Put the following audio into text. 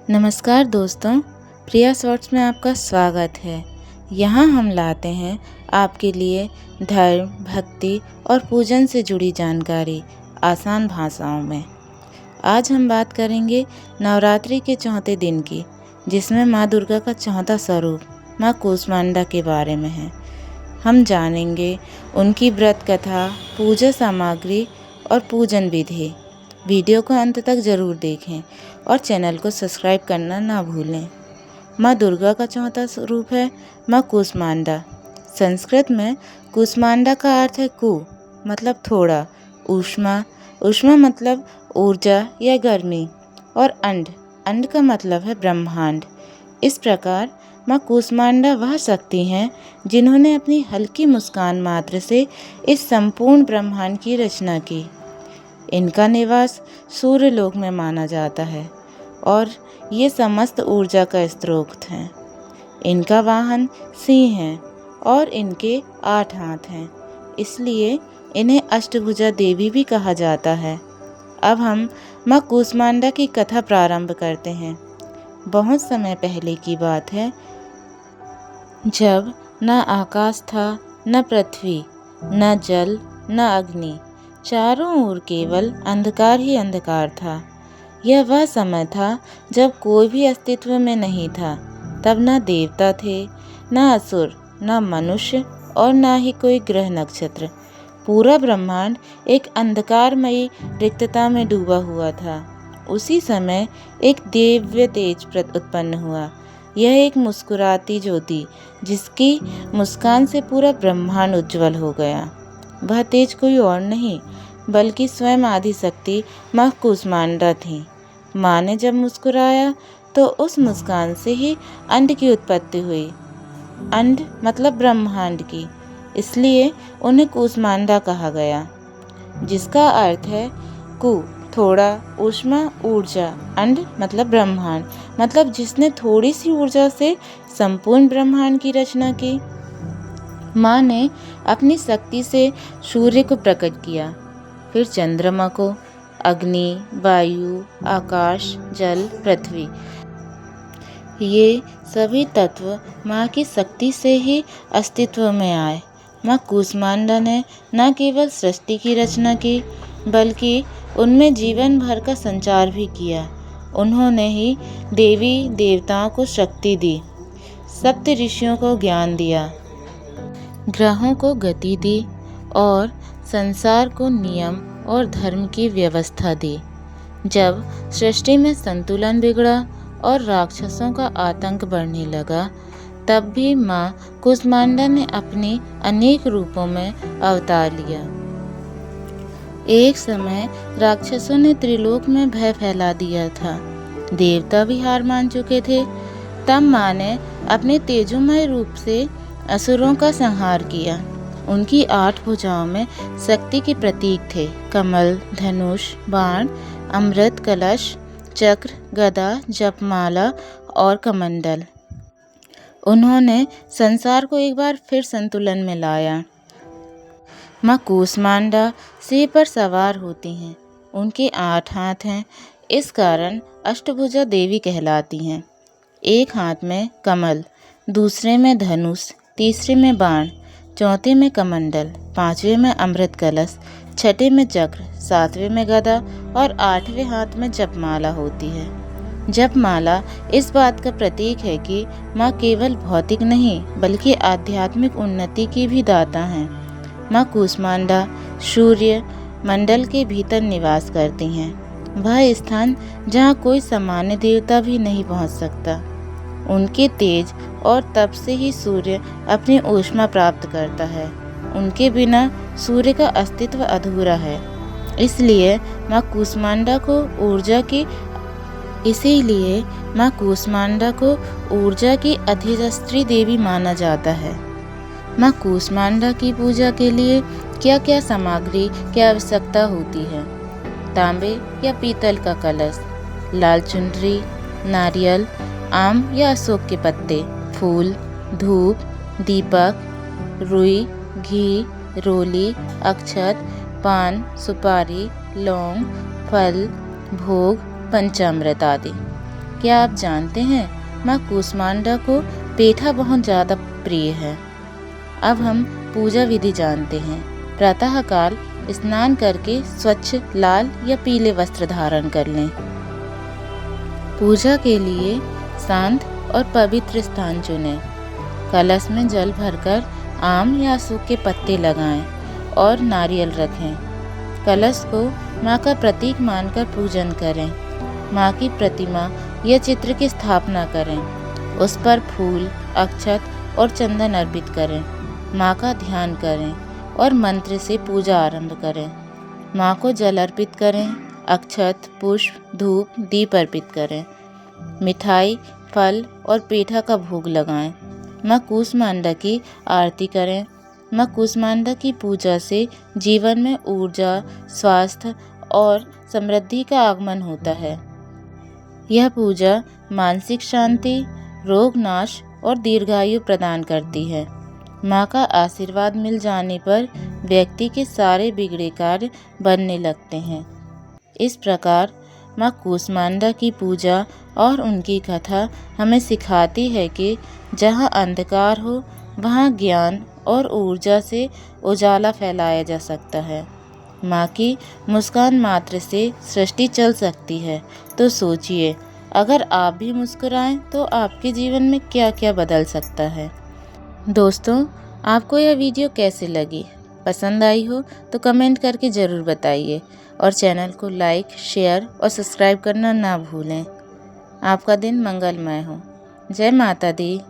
नमस्कार दोस्तों, प्रिया शॉर्ट्स में आपका स्वागत है। यहाँ हम लाते हैं आपके लिए धर्म, भक्ति और पूजन से जुड़ी जानकारी आसान भाषाओं में। आज हम बात करेंगे नवरात्रि के चौथे दिन की, जिसमें माँ दुर्गा का चौथा स्वरूप माँ कूष्मांडा के बारे में है। हम जानेंगे उनकी व्रत कथा, पूजा सामग्री और पूजन विधि। वीडियो को अंत तक ज़रूर देखें और चैनल को सब्सक्राइब करना ना भूलें। माँ दुर्गा का चौथा स्वरूप है माँ कूष्मांडा। संस्कृत में कूष्मांडा का अर्थ है कु मतलब थोड़ा, ऊष्मा मतलब ऊर्जा या गर्मी, और अंड का मतलब है ब्रह्मांड। इस प्रकार माँ कूष्मांडा वह शक्ति हैं जिन्होंने अपनी हल्की मुस्कान मात्र से इस संपूर्ण ब्रह्मांड की रचना की। इनका निवास सूर्यलोक में माना जाता है और ये समस्त ऊर्जा का स्रोत हैं। इनका वाहन सिंह है और इनके 8 हाथ हैं, इसलिए इन्हें अष्टभुजा देवी भी कहा जाता है। अब हम माँ कूष्मांडा की कथा प्रारंभ करते हैं। बहुत समय पहले की बात है, जब न आकाश था, न पृथ्वी, न जल, न अग्नि, चारों ओर केवल अंधकार ही अंधकार था। यह वह समय था जब कोई भी अस्तित्व में नहीं था। तब न देवता थे, न असुर, न मनुष्य और न ही कोई ग्रह नक्षत्र। पूरा ब्रह्मांड एक अंधकारमयी रिक्तता में डूबा हुआ था। उसी समय एक दिव्य तेज उत्पन्न हुआ। यह एक मुस्कुराती ज्योति, जिसकी मुस्कान से पूरा ब्रह्मांड उज्जवल हो गया। वह तेज कोई और नहीं बल्कि स्वयं आदिशक्ति माँ कूष्मांडा थी। माँ ने जब मुस्कुराया तो उस मुस्कान से ही अंड की उत्पत्ति हुई। अंड मतलब ब्रह्मांड की, इसलिए उन्हें कूष्मांडा कहा गया, जिसका अर्थ है कु थोड़ा, ऊष्मा ऊर्जा, अंड मतलब ब्रह्मांड, मतलब जिसने थोड़ी सी ऊर्जा से संपूर्ण ब्रह्मांड की रचना की। माँ ने अपनी शक्ति से सूर्य को प्रकट किया, फिर चंद्रमा को, अग्नि, वायु, आकाश, जल, पृथ्वी, ये सभी तत्व माँ की शक्ति से ही अस्तित्व में आए। माँ कूष्मांडा ने न केवल सृष्टि की रचना की, बल्कि उनमें जीवन भर का संचार भी किया। उन्होंने ही देवी देवताओं को शक्ति दी, सप्त ऋषियों को ज्ञान दिया, ग्रहों को गति दी और संसार को नियम और धर्म की व्यवस्था दी। जब सृष्टि में संतुलन बिगड़ा और राक्षसों का आतंक बढ़ने लगा, तब भी माँ कूष्मांडा ने अपने अनेक रूपों में अवतार लिया। एक समय राक्षसों ने त्रिलोक में भय फैला दिया था। देवता भी हार मान चुके थे। तब माँ ने अपने तेजोमय रूप से असुरों का संहार किया। उनकी 8 भुजाओं में शक्ति के प्रतीक थे कमल, धनुष, बाण, अमृत कलश, चक्र, गदा, जपमाला और कमंडल। उन्होंने संसार को एक बार फिर संतुलन में लाया। माँ कूष्मांडा सिंह पर सवार होती हैं। उनके 8 हाथ हैं, इस कारण अष्टभुजा देवी कहलाती हैं। एक हाथ में कमल, दूसरे में धनुष, तीसरे में बाण, चौथे में कमंडल, 5वें में अमृत कलश, 6ठे में चक्र, 7वें में गदा और 8वें हाथ में जपमाला होती है। जपमाला इस बात का प्रतीक है कि माँ केवल भौतिक नहीं बल्कि आध्यात्मिक उन्नति की भी दाता हैं। माँ कूष्मांडा सूर्य मंडल के भीतर निवास करती हैं, वह स्थान जहाँ कोई सामान्य देवता भी नहीं पहुँच सकता। उनके तेज और तप से ही सूर्य अपनी ऊष्मा प्राप्त करता है। उनके बिना सूर्य का अस्तित्व अधूरा है। इसीलिए माँ कूष्मांडा को ऊर्जा की अधिष्ठात्री देवी माना जाता है। माँ कूष्मांडा की पूजा के लिए क्या क्या सामग्री की आवश्यकता होती है? तांबे या पीतल का कलश, लाल चुनरी, नारियल, आम या अशोक के पत्ते, फूल, धूप, दीपक, रुई, घी, रोली, अक्षत, पान, सुपारी, लौंग, फल, भोग, पंचामृत आदि। क्या आप जानते हैं माँ कूष्मांडा को पेठा बहुत ज़्यादा प्रिय है। अब हम पूजा विधि जानते हैं। प्रातःकाल स्नान करके स्वच्छ लाल या पीले वस्त्र धारण कर लें। पूजा के लिए शांत और पवित्र स्थान चुनें। कलश में जल भरकर आम या सूखे पत्ते लगाएं और नारियल रखें। कलश को माँ का प्रतीक मानकर पूजन करें। माँ की प्रतिमा या चित्र की स्थापना करें। उस पर फूल, अक्षत और चंदन अर्पित करें। माँ का ध्यान करें और मंत्र से पूजा आरंभ करें। माँ को जल अर्पित करें, अक्षत, पुष्प, धूप, दीप अर्पित करें। मिठाई, फल और पेठा का भोग लगाएं। माँ कूष्मांडा की आरती करें। माँ कूष्मांडा की पूजा से जीवन में ऊर्जा, स्वास्थ्य और समृद्धि का आगमन होता है। यह पूजा मानसिक शांति, रोग नाश और दीर्घायु प्रदान करती है। माँ का आशीर्वाद मिल जाने पर व्यक्ति के सारे बिगड़े कार्य बनने लगते हैं। इस प्रकार माँ कूष्मांडा की पूजा और उनकी कथा हमें सिखाती है कि जहाँ अंधकार हो वहाँ ज्ञान और ऊर्जा से उजाला फैलाया जा सकता है। माँ की मुस्कान मात्र से सृष्टि चल सकती है। तो सोचिए, अगर आप भी मुस्कुराएं तो आपके जीवन में क्या क्या बदल सकता है। दोस्तों, आपको यह वीडियो कैसे लगी? पसंद आई हो तो कमेंट करके ज़रूर बताइए और चैनल को लाइक, शेयर और सब्सक्राइब करना ना भूलें। आपका दिन मंगलमय हो। जय माता दी।